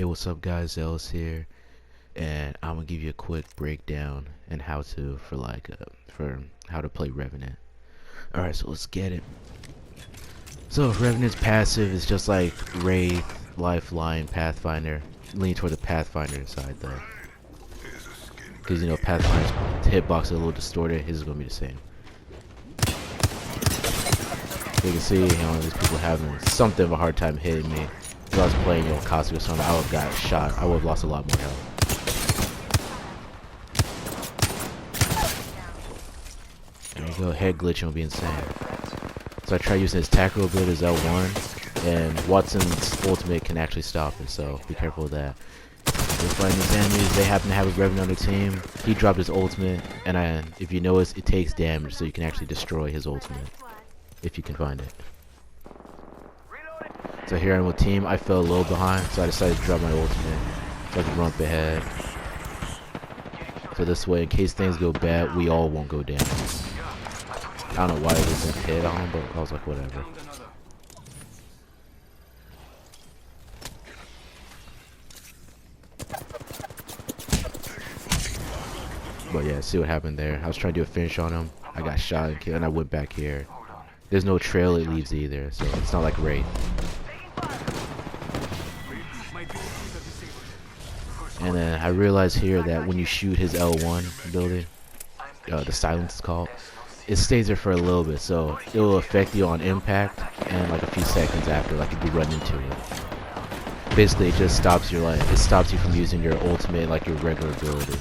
Hey, what's up guys, Ellis here, and I'm gonna give you a quick breakdown and how to for how to play Revenant. Alright, so let's get it. So Revenant's passive is just like Wraith, Lifeline, Pathfinder, lean toward the Pathfinder side though. Because you know Pathfinder's hitbox is a little distorted, his is gonna be the same. So you can see, these people having something of a hard time hitting me. If I was playing, Cosmic or something, I would have got shot. I would have lost a lot more health. There you go, head glitching will be insane. So I try using his tactical ability as L1, and Watson's ultimate can actually stop it, so be careful of that. We're fighting these enemies, they happen to have a Revenant on their team. He dropped his ultimate, and if you notice, it takes damage, so you can actually destroy his ultimate, if you can find it. So here I'm with team, I fell a little behind, so I decided to drop my ultimate, so I could run up ahead. So this way, in case things go bad, we all won't go down. I don't know why it wasn't hit on him, but I was like, whatever. But yeah, see what happened there. I was trying to do a finish on him, I got shot and killed, and I went back here. There's no trail it leaves either, so it's not like Wraith. And then I realized here that when you shoot his L1 ability, the silence is called, it stays there for a little bit, so it will affect you on impact and like a few seconds after, like if you run into it. Basically, it just stops your life. It stops you from using your ultimate, like your regular ability.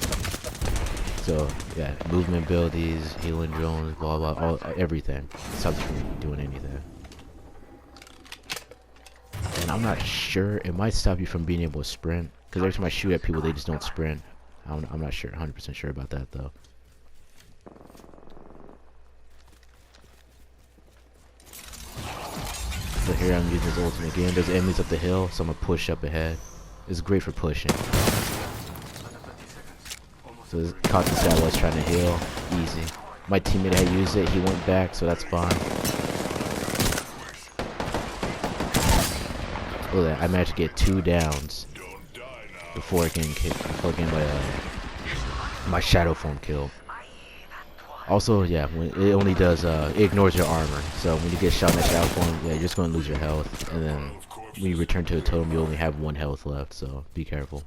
So yeah, movement abilities, healing drones, blah blah, everything. It stops you from doing anything. And I'm not sure, it might stop you from being able to sprint. Because every time I shoot at people, they just don't sprint. I'm not sure, 100% sure about that though. So here I'm using his ultimate again. There's enemies up the hill, so I'm gonna push up ahead. It's great for pushing. So this caught this guy while I was trying to heal. Easy. My teammate had used it, he went back, so that's fine. Look at that, I managed to get 2 downs before getting my shadow form killed. Also, yeah, it only does it ignores your armor. So when you get shot in the shadow form, yeah, you're just gonna lose your health, and then when you return to a totem, you only have 1 health left. So be careful.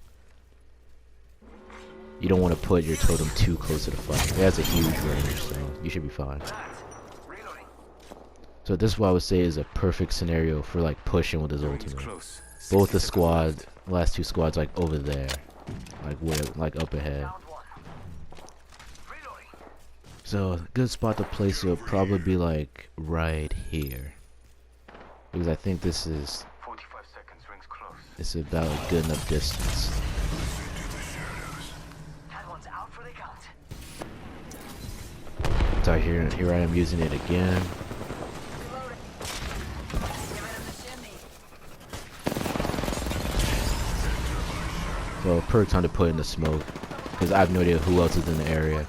You don't want to put your totem too close to the fight. It has a huge range, so you should be fine. So this is what I would say is a perfect scenario for like pushing with his ultimate. Both the squad, last 2 squads, like over there, like up ahead. So a good spot to place it would probably be like right here, because I think this is about a good enough distance. So here I am using it again. So perfect time to put in the smoke, because I have no idea who else is in the area.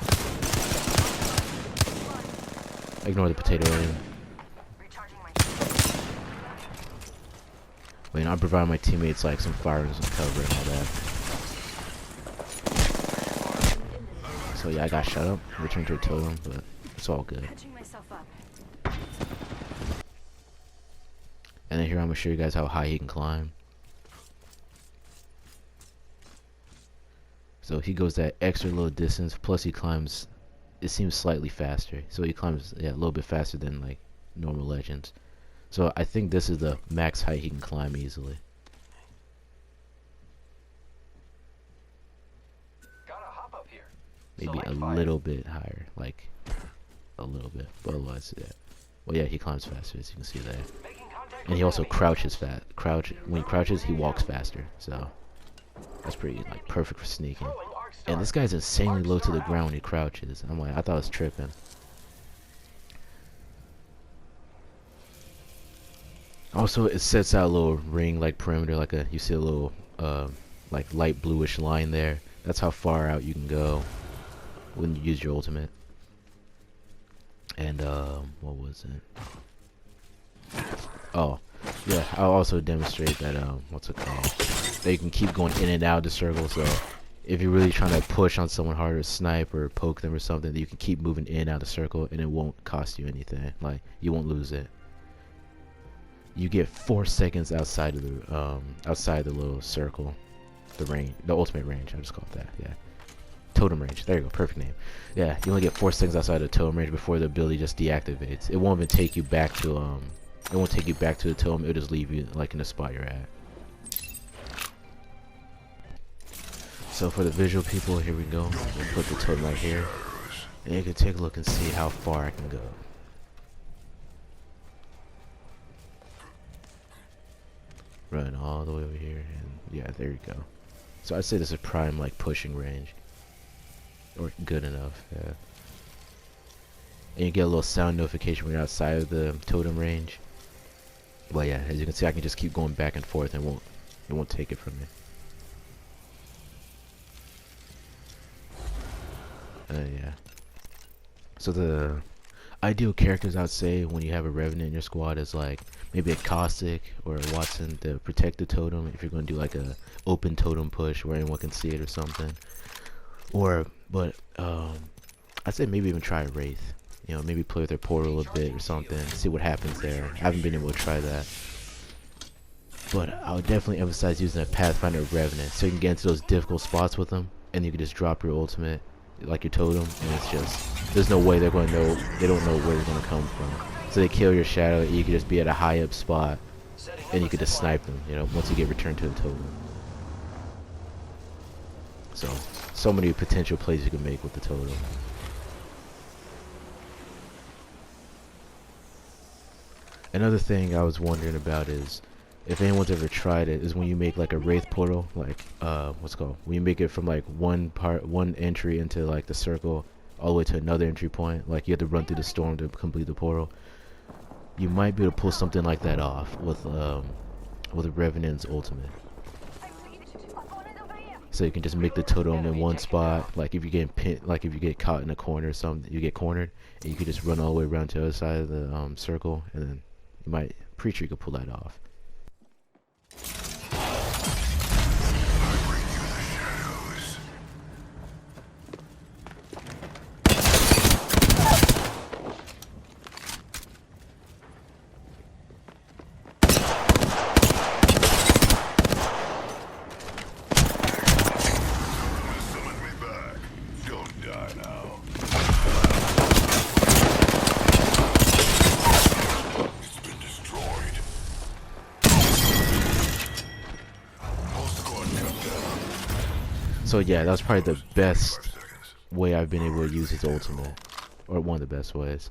Ignore the potato alien. Wait, I'm providing my teammates like some fire and some cover and all that. So yeah, I got shut up, returned to a totem, but it's all good. And then here I'm gonna show you guys how high he can climb. So he goes that extra little distance, plus he climbs, it seems slightly faster. So he climbs, yeah, a little bit faster than like normal legends. So I think this is the max height he can climb easily. Maybe a little bit higher, like a little bit, but otherwise, yeah. Well, yeah, he climbs faster, as you can see there. And he also crouches fast. When he crouches, he walks faster. So that's pretty like perfect for sneaking. And this guy's insanely low to the ground when he crouches. I'm like, I thought I was tripping. Also, it sets out a little ring like perimeter, like you see a little like light bluish line there. That's how far out you can go when you use your ultimate. And what was it? Oh, yeah, I'll also demonstrate that what's it called? that you can keep going in and out of the circle. So if you're really trying to push on someone hard or snipe or poke them or something, that you can keep moving in and out of the circle and it won't cost you anything. Like, you won't lose it. You get 4 seconds outside of the little circle, the range, the ultimate range. I just call it that. Yeah, totem range. There you go, perfect name. Yeah, you only get 4 seconds outside of the totem range before the ability just deactivates. It won't even take you back to it won't take you back to the totem. It'll just leave you like in the spot you're at. So for the visual people, here we go. We'll put the totem right here, and you can take a look and see how far I can go. Run all the way over here, and yeah, there you go. So I'd say this is prime like pushing range, or good enough. Yeah. And you get a little sound notification when you're outside of the totem range. But yeah, as you can see, I can just keep going back and forth, and it won't take it from me. Yeah. So the ideal characters, I'd say, when you have a Revenant in your squad is like maybe a Caustic or a Watson to protect the totem if you're going to do like a open totem push where anyone can see it or something. But I'd say maybe even try a Wraith. You know, maybe play with their portal a bit or something, see what happens there. I haven't been able to try that. But I would definitely emphasize using a Pathfinder or Revenant so you can get into those difficult spots with them, and you can just drop your ultimate, like your totem, and it's just, there's no way they're going to know, they don't know where they're going to come from. So they kill your shadow, and you can just be at a high up spot, and you can just snipe them, you know, once you get returned to the totem. So many potential plays you can make with the totem. Another thing I was wondering about is, if anyone's ever tried it, is when you make like a Wraith portal, like what's it called? When you make it from like one entry into like the circle all the way to another entry point, like you have to run through the storm to complete the portal. You might be able to pull something like that off with a Revenant's ultimate. So you can just make the totem in one spot. Like if you get pinned, like if you get caught in a corner or something, you get cornered, and you can just run all the way around to the other side of the circle, and then you might, pretty sure you could pull that off. So yeah, that was probably the best way I've been able to use his ultimate, or one of the best ways.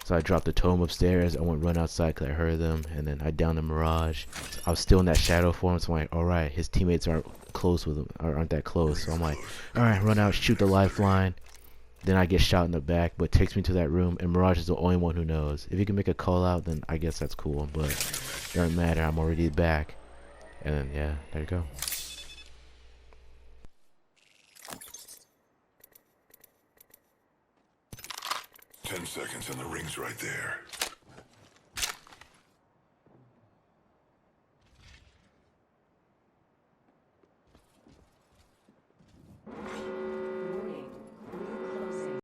So I dropped the totem upstairs, I went run outside because I heard them, and then I downed the Mirage. I was still in that shadow form, so I'm like, alright, his teammates aren't close with him, or aren't that close. So I'm like, alright, run out, shoot the lifeline. Then I get shot in the back, but it takes me to that room, and Mirage is the only one who knows. If you can make a call out, then I guess that's cool, but it doesn't matter, I'm already back. And then, yeah, there you go. 10 seconds and the ring's right there.